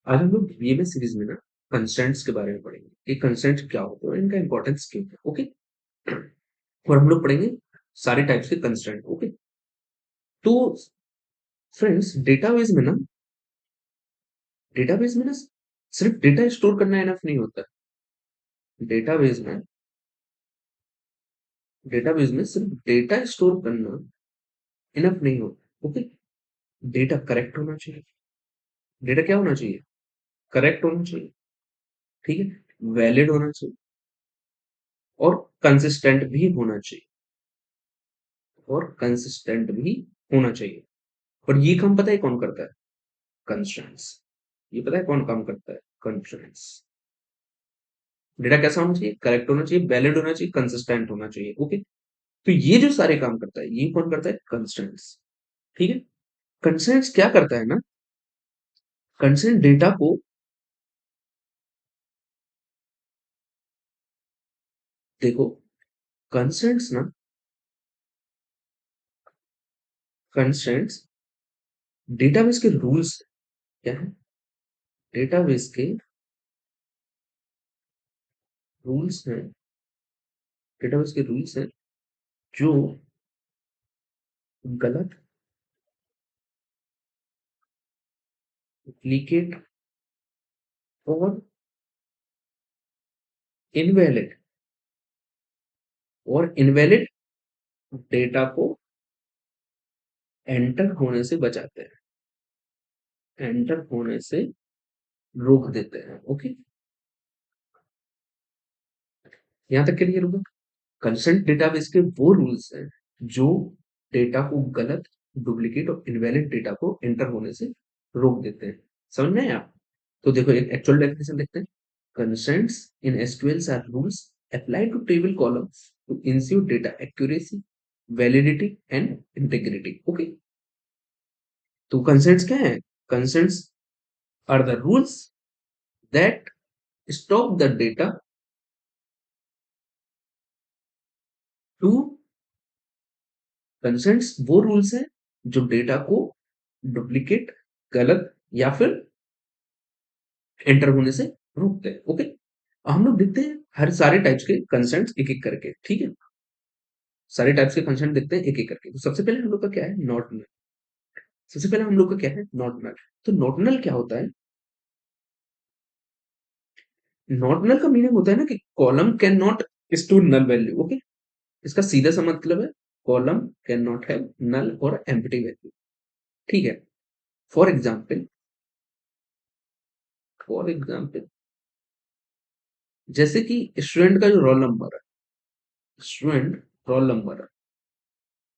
आज हम लोग वीएमएस सीरीज में ना कंस्ट्रेंट्स के बारे में पढ़ेंगे कि कंस्ट्रेंट्स क्या होते हैं और इनका इंपॉर्टेंस क्यों है। ओके। और हम लोग पढ़ेंगे सारे टाइप्स के कंस्ट्रेंट। ओके। तो फ्रेंड्स, डेटाबेस में ना सिर्फ डेटा स्टोर करना इनफ नहीं होता। डेटाबेस में डेटाबेस में सिर्फ डेटा स्टोर करना इनफ नहीं होता। ओके। डेटा करेक्ट होना चाहिए। डेटा क्या होना चाहिए? करेक्ट होना चाहिए। ठीक है। वैलिड होना चाहिए और कंसिस्टेंट भी होना चाहिए। और ये काम पता है कौन करता है? कंस्ट्रेंट्स। ये पता है कौन काम करता है? कंस्ट्रेंट्स। डेटा कैसा होना चाहिए? करेक्ट होना चाहिए, वैलिड होना चाहिए, कंसिस्टेंट होना चाहिए। ओके। तो ये जो सारे काम करता है, ये कौन करता है? कंस्ट्रेंट्स। ठीक है। कंस्ट्रेंट्स क्या करता है ना, कंस्ट्रेंट डेटा को, देखो, कंस्ट्रेंट्स ना कंस्ट्रेंट्स डेटाबेस के रूल्स क्या है? डेटाबेस के रूल्स हैं। डेटाबेस के रूल्स हैं जो गलत, डुप्लीकेट और इनवैलिड डेटा को एंटर होने से बचाते हैं, एंटर होने से रोक देते हैं। ओके। यहाँ तक क्लियर होगा? कंसेंट डेटाबेस के वो रूल्स हैं जो डेटा को गलत, डुप्लीकेट और इनवैलिड डेटा को एंटर होने से रोक देते हैं। समझ में आया आप? तो देखो, एक एक्चुअल डेफिनेशन देखते हैं। Constraints in SQL are rules applied to table columns to ensure data accuracy, validity and integrity. Okay. तो कंस्ट्रेंट्स क्या है? Constraints are the rules that stop the data to constraints वो रूल्स हैं जो data को duplicate, गलत या फिर एंटर होने से रोकते हैं। ओके। हम लोग देखते हैं हर सारे टाइप्स के कंसेंट्स एक एक करके। ठीक है। सारे टाइप्स के कंसेंट देखते हैं एक एक करके। तो सबसे पहले हम लोग का क्या है? Not null. सबसे पहले हम लोग का क्या है? Not null. तो नॉट नल क्या होता है? नॉट नल का मीनिंग होता है ना कि column cannot store null value. Okay. इसका सीधा सा मतलब है column cannot have null और एम्प्टी वैल्यू। ठीक है। फॉर एग्जाम्पल, फॉर एग्जाम्पल जैसे कि स्टूडेंट का जो रोल नंबर है, स्टूडेंट रोल नंबर है,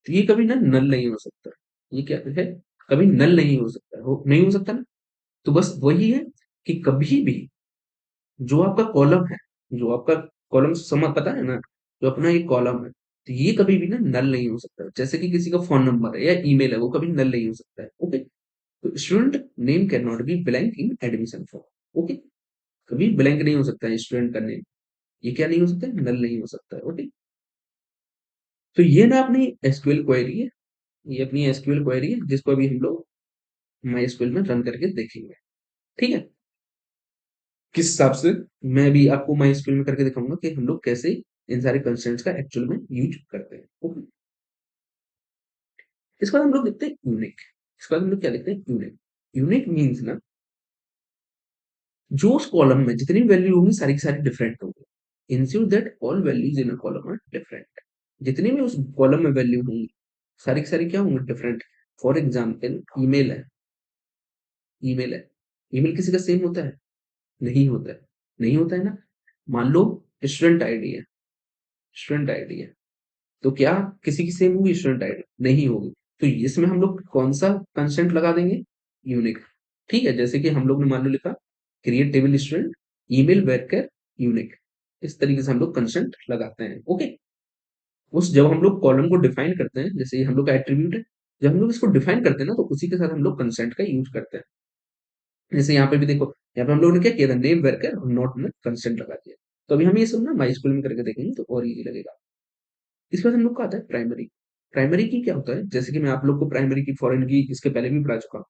तो ये कभी ना नल नहीं हो सकता। ये क्या है? कभी नल नहीं हो सकता, नहीं हो सकता ना। तो बस वही है कि कभी भी जो आपका कॉलम है, जो आपका कॉलम समझ पता है ना, जो अपना ये कॉलम है, तो ये कभी भी ना नल नहीं हो सकता। जैसे कि किसी का फोन नंबर है या ईमेल है, वो कभी नल नहीं हो सकता है। ओके। तो student name cannot B blank in admission form. Okay. कभी ब्लैंक नहीं हो सकता है स्टूडेंट का नेम। ये क्या नहीं हो सकता है? नल नहीं हो सकता है। ओके। तो ये ना अपनी एसक्यूएल क्वेरी है। ये अपनी एसक्यूएल क्वेरी है जिसको अभी हम लोग माई एसक्यूएल में रन करके देखेंगे। ठीक है। किस हिसाब से मैं भी आपको माई एसक्यूएल में करके दिखाऊंगा कि हम लोग कैसे इन सारे कंस्ट्रेंट्स का एक्चुअल में यूज करते हैं। ओके। इसके बाद हम लोग देखते हैं यूनिक। इसके बाद हम लोग क्या देखते हैं? यूनिक। यूनिक मीन्स ना, जो उस कॉलम में जितनी वैल्यू होंगी सारी की सारी डिफरेंट होंगी। Ensure that all values in a column are different. जितनी भी उस कॉलम में वैल्यू होंगी सारी की सारी क्या होंगी? डिफरेंट। फॉर एग्जाम्पल, ईमेल है। ईमेल है। ईमेल किसी का सेम होता है? नहीं होता है। नहीं होता है ना। मान लो स्टूडेंट आईडी है। स्टूडेंट आईडी है। तो क्या किसी की सेम होगी? स्टूडेंट आईडी नहीं होगी। तो इसमें हम लोग कौन सा कंस्ट्रेंट लगा देंगे? यूनिक। ठीक है। जैसे कि हम लोग ने मान लो लिखा create table student email varchar unique. इस तरीके से हम लोग कंस्ट्रेंट लगाते हैं। ओके। उस जब हम लोग कॉलम को डिफाइन करते हैं, जैसे ये हम लोग का एट्रीब्यूट है, जब हम लोग इसको डिफाइन करते हैं ना, तो उसी के साथ हम लोग कंस्ट्रेंट का यूज करते हैं। जैसे यहाँ पे भी देखो, यहाँ पे हम लोगों ने क्या किया था? नेम वेरकर और नॉट में कंस्टेंट लगा दिया। तो अभी हम ये सब ना माई स्कूल में करके देखेंगे तो और इजी लगेगा। इसके बाद हम लोग का आता है प्राइमरी। प्राइमरी की क्या होता है? जैसे कि मैं आप लोग को प्राइमरी की फॉरेन की इसके पहले भी पढ़ा चुका हूँ,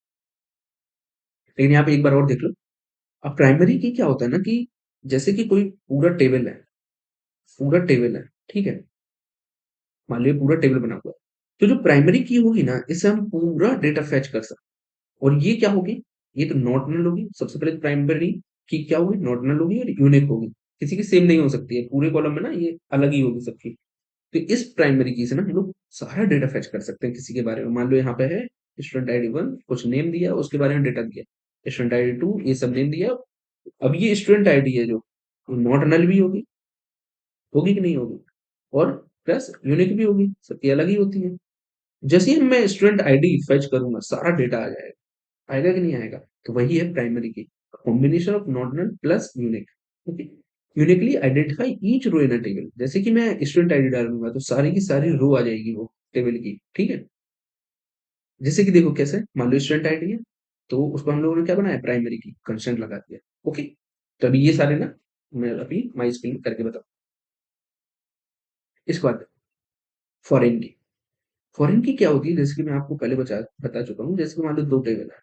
लेकिन यहाँ पे एक बार और देख लो। अब प्राइमरी की क्या होता है ना कि जैसे कि कोई पूरा टेबल है, ठीक है? मान लीजिए पूरा टेबल बना हुआ है। तो जो प्राइमरी की होगी ना, इससे हम पूरा डेटा फेच कर सकते हैं। और ये क्या होगी? ये तो नॉट नल होगी। सबसे पहले प्राइमरी की क्या होगी? नॉट नल होगी और यूनिक होगी। किसी की सेम नहीं हो सकती है। पूरे कॉलम में ना ये अलग ही होगी सबकी। तो इस प्राइमरी की से ना हम लोग सारा डेटा फेच कर सकते हैं किसी के बारे में। मान लो यहाँ पे है स्टूडेंट आईडी 1, कुछ नेम दिया, उसके बारे में डेटा दिया। स्टूडेंट आईडी 2, ये सब नेम दिया। अब ये स्टूडेंट आईडी है जो नॉट नल भी होगी, होगी कि नहीं होगी? और प्लस यूनिक भी होगी, सबकी अलग ही होती है। जैसे ही मैं स्टूडेंट आईडी फेच करूंगा, सारा डेटा आ जाएगा। आएगा कि नहीं आएगा? तो वही है primary key, combination of not null plus unique. Okay, uniquely identify each row in a table. जैसे कि मैं स्टूडेंट आईडी डालूंगा तो सारी की सारी रो आ जाएगी वो टेबल की, ठीक है? जैसे कि देखो कैसे, मान लो स्टूडेंट आईडी है, तो उसको हम लोगों ने क्या बनाया? प्राइमरी की कंस्ट्रेंट लगा दिया। ओके, तो अभी ये सारे ना मैं अभी माई स्क्रीन करके बताऊँ। इसके बाद फॉरेन की, फॉरेन की क्या होती है? जैसे कि मैं आपको पहले बता चुका हूँ। जैसे कि मान लो दो टेबल है,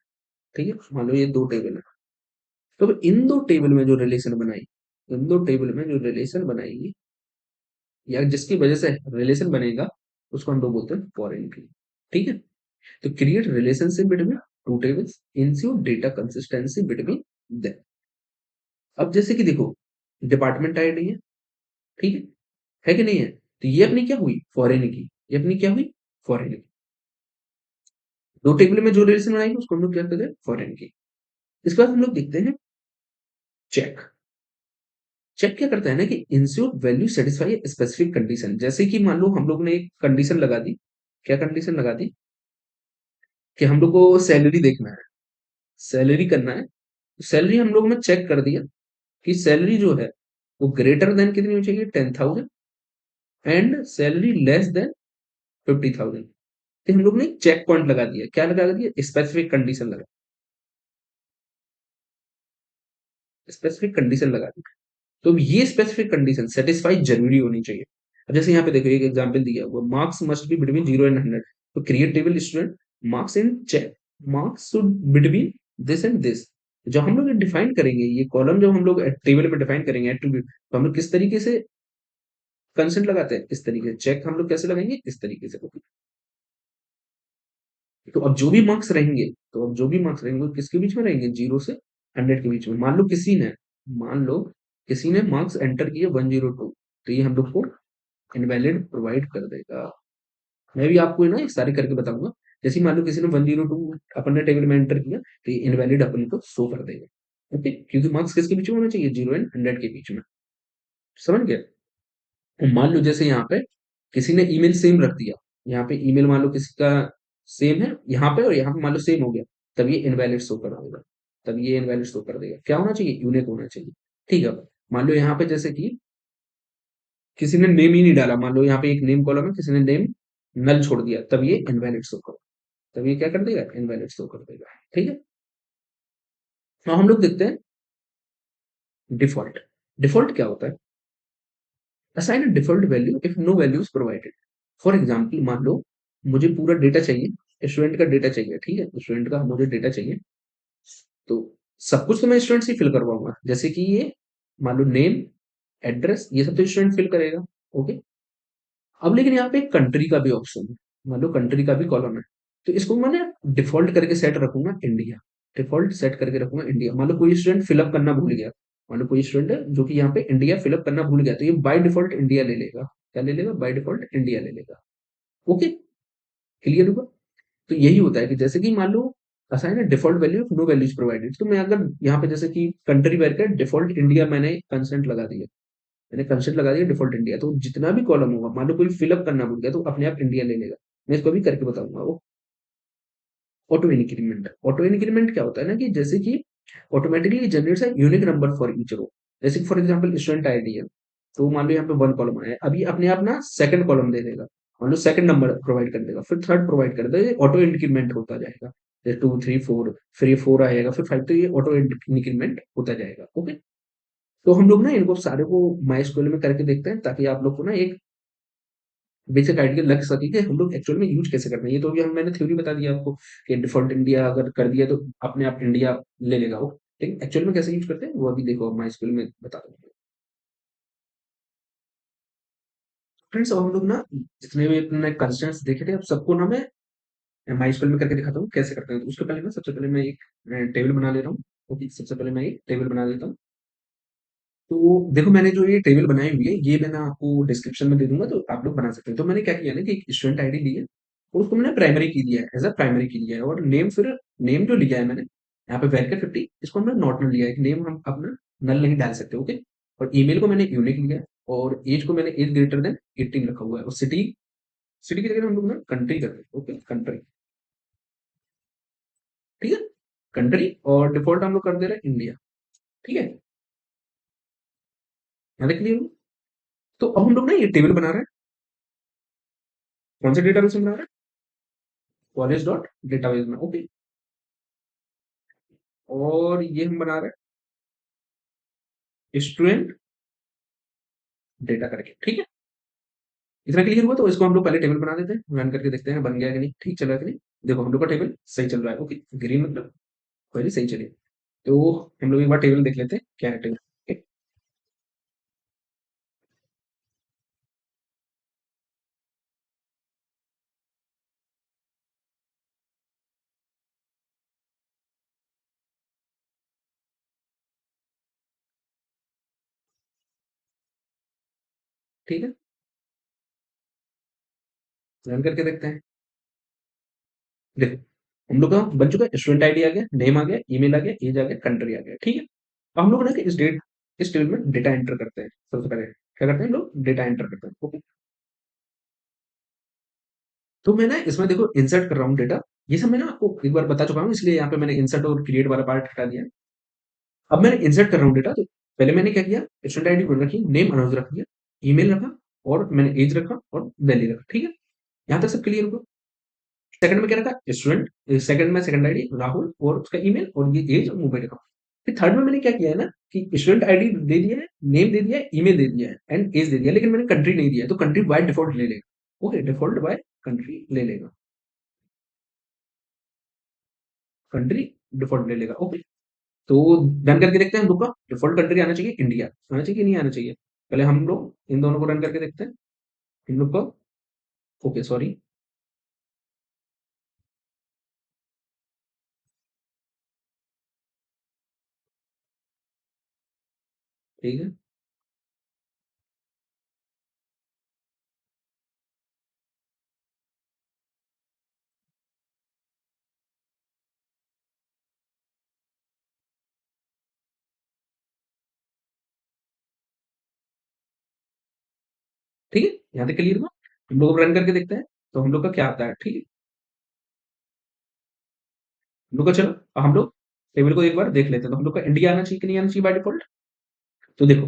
ठीक है? मान लो ये दो टेबल है। तो इन दो टेबल में जो रिलेशन बनाई, इन दो टेबल में जो रिलेशन बनाएगी या जिसकी वजह से रिलेशन बनेगा, उसको हम लोग बोलते हैं फॉरेन की, ठीक है? तो create relationship between two tables, ensure data consistency between them. अब जैसे कि देखो, डिपार्टमेंट आईडी है, ठीक है कि नहीं है? तो ये अपनी क्या हुई? फॉरेन की। ये अपनी क्या हुई? फॉरेन की। दो टेबल में जो रिलेशन बनाएगी उसको हम लोग क्या कहते हैं? फॉरेन की। इसके बाद हम लोग देखते हैं चेक। चेक क्या करता है ना कि ensure value satisfy specific condition. जैसे कि मान लो हम लोग ने एक कंडीशन लगा दी। क्या कंडीशन लगा दी? कि हम लोग को सैलरी देखना है, सैलरी करना है। सैलरी हम लोग ने चेक कर दिया कि सैलरी जो है वो ग्रेटर देन कितनी होनी चाहिए? 10,000 एंड सैलरी लेस देन 50,000। तो हम लोग ने चेक पॉइंट लगा दिया। क्या लगा दिया? स्पेसिफिक कंडीशन लगा, स्पेसिफिक कंडीशन लगा दी। तो ये स्पेसिफिक कंडीशन सेटिस्फाई जरूरी होनी चाहिए। अब जैसे यहाँ पे देखो एक एग्जांपल दिया हुआ, marks must be between 0 and 100। तो create table student marks in check, marks should between this and this. जब हम लोग डिफाइन करेंगे ये कॉलम, जब हम लोग टेबल में डिफाइन करेंगे एट्रीब्यूट, तो हम लोग किस तरीके से कंसेंट लगाते हैं? इस तरीके से। चेक हम लोग कैसे लगाएंगे? इस तरीके से। तो अब जो भी मार्क्स रहेंगे, तो अब जो भी मार्क्स रहेंगे वो किसके बीच में रहेंगे? 0 से 100 के बीच में। मान लो किसी ने मार्क्स एंटर किए 102, तो ये हम लोग को इनवैलिड प्रोवाइड कर देगा। मैं भी आपको ना ये सारे करके बताऊंगा। जैसे मान लो किसी ने 102 अपन ने टेबल में एंटर किया, तो ये इनवैलिड अपन को शो कर देगा। ओके, क्योंकि मार्क्स किसके बीच में होना चाहिए? 0 एंड 100 के बीच में। समझ गए? तो मान लो जैसे यहाँ पे किसी ने ईमेल सेम रख दिया, यहाँ पे ईमेल मान लो किसी का सेम है यहाँ पे, और यहाँ पे मान लो सेम हो गया, तब ये इनवैलिड शो कर देगा। तब ये इनवैलिड शो कर देगा। क्या होना चाहिए? यूनिक होना चाहिए। ठीक है? मान लो यहाँ पे जैसे कि किसी ने नेम ही नहीं डाला, मान लो यहाँ पे एक नेम कॉलम है, किसी ने नेम नल छोड़ दिया, तब ये इनवैलिड शो कर, तब ये क्या कर देगा? इनवैलिड शो कर देगा। ठीक है? तो हम लोग देखते हैं डिफॉल्ट। डिफॉल्ट क्या होता है? Assign a default value if no value is provided. For example मान लो मुझे पूरा डेटा चाहिए, स्टूडेंट का डेटा चाहिए, ठीक है? स्टूडेंट का मुझे डेटा चाहिए, तो सब कुछ तो मैं स्टूडेंट से फिल करवाऊंगा। जैसे कि ये मान लो नेम, एड्रेस, ये सब तो स्टूडेंट फिल करेगा। ओके, अब लेकिन यहाँ पे एक कंट्री का भी ऑप्शन है। मान लो कंट्री का भी कॉलम है, तो इसको मैंने डिफॉल्ट करके सेट रखूंगा इंडिया। डिफॉल्ट सेट करके रखूंगा इंडिया। मान लो कोई स्टूडेंट फिलअप करना भूल गया, मान लो कोई स्टूडेंट है जो कि यहाँ पे इंडिया फिलअप करना भूल गया, तो ये बाय डिफॉल्ट इंडिया ले लेगा। क्या ले लेगा? बाय डिफॉल्ट इंडिया ले लेगा। ओके, क्लियर हुआ? तो यही होता है कि जैसे कि मान लो असाइन है default value no values provided, तो मैं अगर यहाँ पे जैसे कि कंट्री वेर का डिफॉल्ट इंडिया मैंने कंसेंट लगा दिया, मैंने कंसेंट लगा दिया डिफॉल्ट इंडिया, तो जितना भी कॉलम होगा, मान लो कोई फिलअप करना भूल गया, तो अपने आप इंडिया ले लेगा। मैं इसको भी करके बताऊंगा। वो ऑटो इंक्रीमेंट, ऑटो इंक्रीमेंट क्या होता है ना कि जैसे कि automatically generates a unique number for each row. जैसे फॉर एग्जांपल स्टूडेंट आईडी है, तो मान लो यहाँ पे वन कॉलम आया है, अभी अपने आप ना सेकंड कॉलम दे देगा। मान लो सेकंड नंबर प्रोवाइड कर देगा, फिर थर्ड प्रोवाइड कर देगा, ऑटो इंक्रीमेंट होता जाएगा। जैसे 2 3 4, फिर ये 4 आएगा, फिर 5, तो ये ऑटो इंक्रीमेंट होता जाएगा। ओके, तो हम लोग ना इनको सारे को माई स्कूल में करके देखते हैं, ताकि आप लोग को ना एक बेसिक आइडिया लग सके कि हम लोग एक्चुअल में यूज कैसे करते हैं। ये तो अभी हम मैंने थ्योरी बता दिया आपको कि डिफॉल्ट इंडिया अगर कर दिया तो अपने आप इंडिया ले लेगा वो। ठीक, एक्चुअल में कैसे यूज़ करते हैं, वो अभी देखो माई स्कूल में बता दूँगा। फ्रेंड्स, अब हम लोग ना जितने भी अपने कंस्ट्रेंट्स देखे थे, अब सबको ना मैं माई स्कूल में करके दिखाता हूँ कैसे करते हैं। तो उसके पहले ना सबसे पहले मैं एक टेबल बना ले रहा हूँ। ओके, सबसे पहले मैं एक टेबल बना लेता हूँ। तो देखो मैंने जो ये टेबल बनाई हुई है, ये मैं ना आपको डिस्क्रिप्शन में दे दूँगा, तो आप लोग बना सकते हैं। तो मैंने क्या किया ना कि एक स्टूडेंट आईडी ली है और उसको मैंने प्राइमरी की दिया है, एज़ अ प्राइमरी की लिया है, और नेम फिर नेम जो लिया है मैंने, यहाँ पे var 50, इसको हमने नॉट नल लिया है, कि नेम हम अपना नल नहीं डाल सकते, ओके? और ईमेल को मैंने यूनिक लिया है, और ऐज को मैंने ऐज ग्रेटर देन 18 रखा हुआ है, और सिटी सिटी की जगह हम लोग ना कंट्री करते हैं, ओके? कंट्री, ठीक है? कंट्री, और डिफ़ॉल्ट हम लोग कर दे रहे हैं इंडिया, ठीक है? यहाँ तक क्लियर हुआ? तो अब हम लोग ना ये टेबल बना रहे हैं, कौन से डेटाबेस में बना रहे हैं? कॉलेज डॉट डेटाबेस में, ओके? और ये हम बना रहे हैं स्टूडेंट डेटा करके, ठीक है? इतना क्लियर हुआ? तो इसको हम लोग पहले टेबल बना देते हैं, रन करके देखते हैं बन गया है कि नहीं, ठीक चल रहा है कि नहीं। देखो हम लोग का टेबल सही चल रहा है, ओके? ग्रीन मतलब क्वेरी सही चली। तो हम लोग एक बार टेबल देख लेते हैं क्या है टेबल, ओके? ठीक है, रन करके देखते हैं। देखो हम लोग का बन चुका है, स्टूडेंट आईडी आ गया, नेम आ गया, ईमेल आ गया, एज आ गया, कंट्री आ गया, ठीक है? अब हम लोग ना कि इस टेबल में डेटा एंटर करते हैं। सबसे पहले क्या करते हैं हम लोग, डेटा एंटर करते हैं, ओके? तो मैं ना इसमें देखो इंसर्ट कर रहा हूँ डेटा। ये सब मैं ना आपको एक बार बता चुका हूँ, इसलिए यहाँ पे मैंने इंसर्ट और क्रिएट वाला पार्ट हटा दिया है। अब मैंने इंसर्ट कर रहा हूँ डेटा, तो पहले मैंने क्या किया, स्टूडेंट आईडी वन रखी, नेम अनुज रख दिया, ईमेल रखा, और मैंने एज रखा और वैल्यू रखा, ठीक है? यहाँ तक सब क्लियर होगा? सेकंड में क्या रखा, स्टूडेंट, सेकंड में सेकंड आईडी राहुल और उसका ईमेल और ये एज और मोबाइल रखा। फिर थर्ड में मैंने क्या किया है ना कि स्टूडेंट आईडी दे दिया है, नेम दे दिया है, ईमेल दे दिया है एंड एज दे दिया है, लेकिन मैंने कंट्री नहीं दिया है, तो कंट्री बाय डिफॉल्ट ले लेगा, ओके? डिफॉल्ट बाय कंट्री ले लेगा, कंट्री डिफॉल्ट ले लेगा, ओके? तो रन करके देखते हैं हम लोग का डिफॉल्ट कंट्री आना चाहिए इंडिया, आना चाहिए कि नहीं आना चाहिए? पहले हम लोग इन दोनों को रन करके देखते हैं। इन लोग का, ओके सॉरी, ठीक है, ठीक है, यहाँ तक क्लियर हुआ? हम लोग रन करके देखते हैं, तो हम लोग का क्या आता है, ठीक है? हम लोग का चलो, अब हम लोग टेबल को एक बार देख लेते हैं, तो हम लोग का इंडिया आना चाहिए कि नहीं आना चाहिए बाय डिफॉल्ट? तो देखो,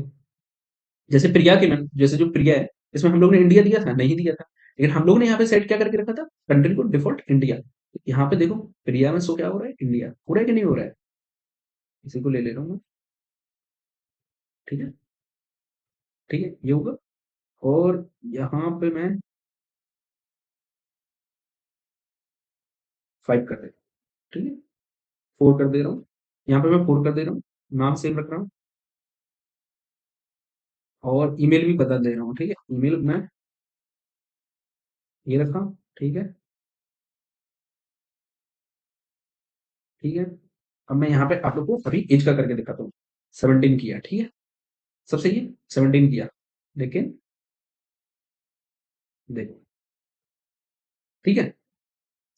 जैसे प्रिया के में जैसे जो प्रिया है, इसमें हम लोग ने इंडिया दिया था, नहीं दिया था, लेकिन हम लोग ने यहाँ पे सेट क्या करके रखा था, कंट्री को डिफॉल्ट इंडिया। यहाँ पे देखो प्रिया में शो क्या हो रहा है, इंडिया हो रहा है कि नहीं हो रहा है? इसी को ले ले रहा हूँ मैं, ठीक है? ठीक है, ये होगा। और यहाँ पे मैं 5 कर देता हूँ, ठीक है? 4 कर दे रहा हूँ, यहाँ पे मैं 4 कर दे रहा हूँ, नाम सेम रख रहा हूँ, और ईमेल भी बदल दे रहा हूँ, ठीक है? ईमेल मैं ये रखा, ठीक है? ठीक है? अब मैं यहाँ पे आप लोग को अभी एज का करके दिखाता हूँ। 17 किया, ठीक है? सब सही है? 17 किया, लेकिन देखो, ठीक है?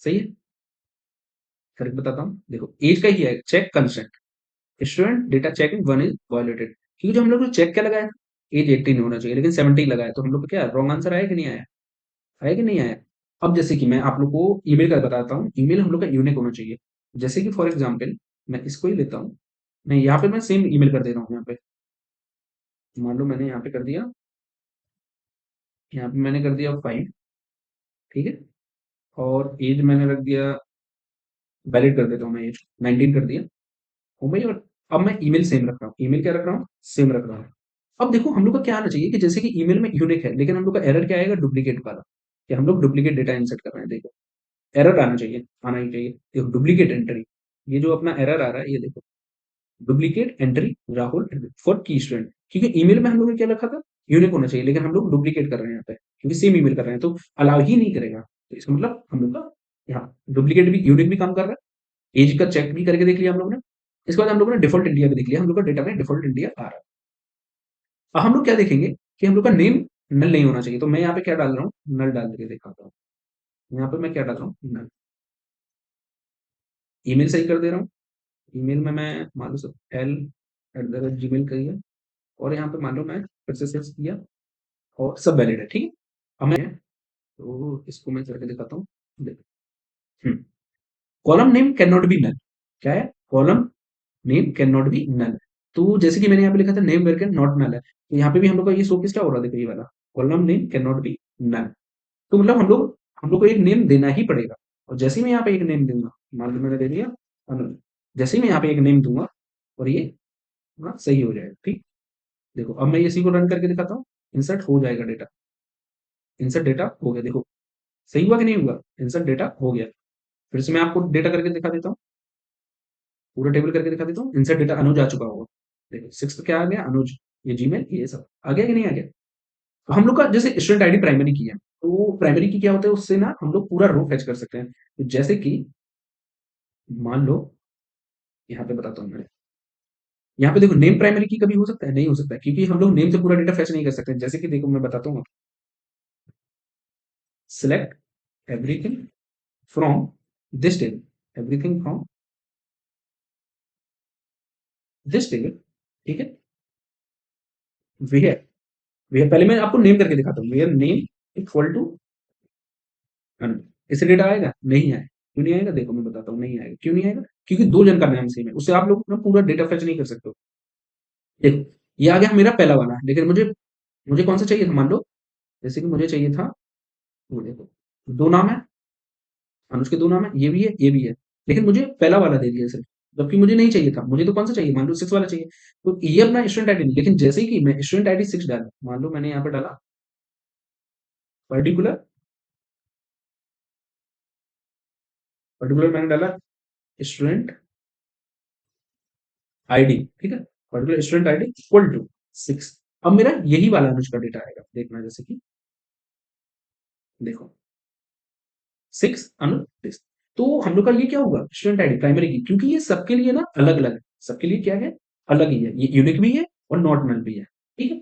सही है? फ़र्क बताता हूँ, देखो एज का ही है, check construct, student data checking 1 is violated, क्योंकि जो हम लोग ने चेक क्या लगाया था, एज 18 होना चाहिए, लेकिन 17 लगाया, तो हम लोग को क्या रॉन्ग आंसर आया कि नहीं आया? आया कि नहीं आया? अब जैसे कि मैं आप लोग को ईमेल का बताता हूँ, ईमेल हम लोग का यूनिक होना चाहिए। जैसे कि फॉर एग्ज़ाम्पल मैं इसको ही लेता हूँ, मैं यहाँ पे मैं सेम ईमेल कर दे रहा हूँ यहाँ पे, मान लो मैंने यहाँ पे कर दिया, यहाँ पे मैंने कर दिया 5, ठीक है? और एज मैंने रख दिया, वैलिड कर देता हूँ मैं एज, 19 कर दिया, हो गई। और अब मैं ईमेल सेम रख रहा हूँ, ईमेल क्या रख रहा हूँ? सेम रख रहा हूँ। अब देखो हम लोग का क्या आना चाहिए कि जैसे कि ईमेल में यूनिक है, लेकिन हम लोग का एरर क्या आएगा, डुप्लीकेट वाला, कि हम लोग डुप्लीकेट डेटा इंसर्ट कर रहे हैं, देखो एरर आना चाहिए, आना ही चाहिए, देखो डुप्लीकेट एंट्री, ये जो अपना एरर आ रहा है ये देखो, डुप्लीकेट एंट्री राहुल फॉर की स्टूडेंट, क्योंकि ईमेल में हम लोगों ने क्या रखा था, यूनिक होना चाहिए, लेकिन हम लोग डुप्लीकेट कर रहे हैं यहाँ पे, क्योंकि सेम ईमेल कर रहे हैं, तो अलाउ ही नहीं करेगा। तो इसका मतलब हम लोग का यहाँ डुप्लीकेट भी यूनिक भी काम कर रहा है, एज का चेक भी करके देख लिया हम लोगों ने। इसके बाद हम लोगों ने डिफॉल्ट इंडिया भी देख लिया, हम लोग का डेटा में डिफॉल्ट इंडिया आ रहा है। अब हम लोग क्या देखेंगे कि हम लोग का नेम नल नहीं होना चाहिए, तो मैं यहाँ पे क्या डाल रहा हूँ, नल डाल के दिखाता हूँ। यहाँ पे मैं क्या डाल रहा हूँ, नल। ईमेल सही कर दे रहा हूँ, ईमेल में मैं मान लो सब l@gmail करिए, और यहाँ पे मान लो मैं फिर से सर्च किया और सब वैलिड है, ठीक है। अब मैं तो इसको मैं करके दिखाता हूँ। Column name cannot be null, क्या है, column name cannot be null. तो जैसे कि मैंने यहाँ पे लिखा था नेम वेर कैन नॉट नल है, तो यहाँ पे भी हम लोग का ये शो किस क्या हो रहा है, देखो ये वाला column name cannot be null. तो मतलब हम लोग को एक नेम देना ही पड़ेगा, और जैसे ही मैं यहाँ पे एक नेम दूंगा, मान लो मैंने दे दिया अनुज, जैसे ही मैं यहाँ पे एक नेम दूंगा और ये ना सही हो जाएगा, ठीक। देखो अब मैं इसी को रन करके दिखाता हूँ, इंसर्ट हो जाएगा डेटा, इंसर्ट डेटा हो गया, देखो सही हुआ कि नहीं हुआ, इंसर्ट डेटा हो गया। फिर से मैं आपको डेटा करके दिखा देता हूँ, पूरा टेबल करके दिखा देता हूँ, इंसर्ट डेटा अनुज आ चुका होगा। देखो 6 क्या आ गया, अनुज, ये जीमेल, ये सब आ गया कि नहीं आ गया। तो हम लोग का जैसे स्टूडेंट आईडी प्राइमरी की है, तो प्राइमरी की क्या होता है, उससे ना हम लोग पूरा रो फेच कर सकते हैं। तो जैसे कि मान लो यहाँ पे बताता हूँ मैं, यहाँ पे देखो नेम प्राइमरी की कभी हो सकता है, नहीं हो सकता है, क्योंकि हम लोग नेम से पूरा डेटा फेच नहीं कर सकते। जैसे कि देखो मैं बताता हूँ, select everything from this table, everything from this table, ठीक है। वेयर, वेयर पहले मैं आपको नेम करके दिखाता हूँ, वेयर नेम इक्वल टू, इससे डेटा आएगा, नहीं आएगा, क्यों नहीं आएगा, देखो मैं बताता हूँ नहीं आएगा, क्यों नहीं आएगा, क्योंकि दो जन का नाम सेम है, उससे आप लोग ना पूरा डेटा फेच नहीं कर सकते हो। देखो ये आ गया मेरा पहला वाला, लेकिन मुझे मुझे कौन सा चाहिए था, मान लो जैसे कि मुझे चाहिए था, वो देखो दो नाम है, अनुज के दो नाम है, ये भी है ये भी है, लेकिन मुझे पहला वाला दे दिया सिर्फ, जबकि मुझे नहीं चाहिए था, मुझे तो कौन सा चाहिए, मान लो 6 वाला चाहिए। तो ये अपना स्टूडेंट आईडी, लेकिन जैसे ही कि मैं स्टूडेंट आईडी 6 डाला, मान लो मैंने यहाँ पे डाला पर्टिकुलर, पर्टिकुलर मैंने डाला स्टूडेंट आईडी, ठीक है, particular student ID equal to 6। अब मेरा यही वाला अनुज का डेटा आएगा, देखना जैसे कि देखो 6 अनुज 6। तो हम लोग का ये क्या होगा, स्टूडेंट आईडी प्राइमरी की, क्योंकि ये सबके लिए ना अलग अलग है, सबके लिए क्या है, अलग ही है, ये यूनिक भी है और नॉट नल भी है, ठीक है।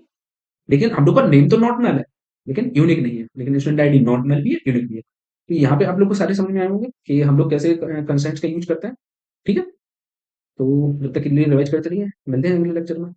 लेकिन हम लोग का नेम तो नॉट नल है, लेकिन यूनिक नहीं है, लेकिन स्टूडेंट आईडी नॉट नल भी है, यूनिक भी है। तो यहाँ पे आप लोग को सारे समझ में आए होंगे कि हम लोग कैसे कंस्ट्रेंट्स का यूज करते हैं, ठीक है। तो जब तक के लिए रिवाइज करते रहिए, मिलते हैं अगले लेक्चर में।